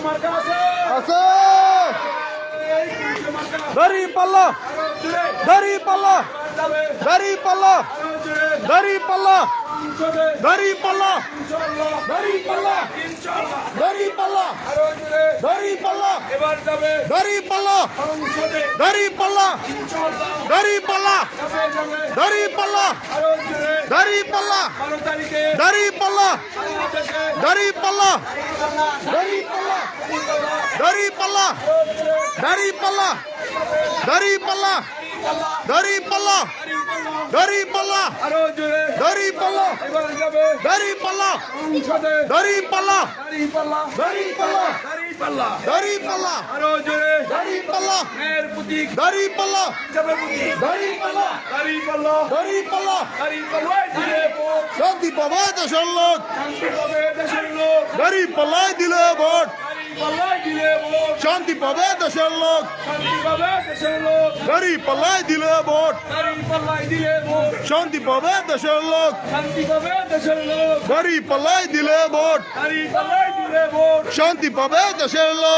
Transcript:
আছে দাড়ি পাল্লা দাড়ি পাল্লা দাড়ি পাল্লা দাড়ি পাল্লা দাড়ি পাল্লা দাড়ি পাল্লা দাড়ি পাল্লা দাড়ি পাল্লা এবার যাবে দাড়ি পাল্লা সংসদে দাড়ি পাল্লা দাড়ি পাল্লা দাড়ি পাল্লা আরো জোরে দাড়ি পাল্লা 12 তারিখে দাড়ি পাল্লা বাংলাদেশে দাড়ি পাল্লা দাড়ি পাল্লা দাড়ি পাল্লা দাড়ি পাল্লা দাড়ি পাল্লা দাড়ি পাল্লা দাড়ি পাল্লা আরো জোরে দাড়ি পাল্লা এবার যাবে দাড়ি পাল্লা সংসদে দাড়ি পাল্লা দাড়ি পাল্লা দাড়ি পাল্লা দাড়ি পাল্লা দাড়ি পাল্লা আরো জোরে দাড়ি পাল্লা ন্যায়ের প্রতীক দাড়ি পাল্লা যাবে প্রতীক দাড়ি পাল্লা দাড়ি পাল্লা দাড়ি পাল্লা দাড়ি পাল্লায় দিলে ভোট শান্তি পাবে দেশের লোক শান্তি পাবে দেশের লোক দাড়ি পাল্লায় দিলে ভোট দাড়ি পাল্লায় দিলে ভোট শান্তি পাবে দেশের লোক শান্তি পাবে দেশের লোক দাড়ি পাল্লায় দিলে ভোট দাড়ি পাল্লায় দিলে ভোট শান্তি পাবে দেশের লোক শান্তি পাবে দেশের লোক দাড়ি পাল্লায় দিলে ভোট দাড়ি পাল্লায় দিলে ভোট শান্তি পাবে দেশের লোক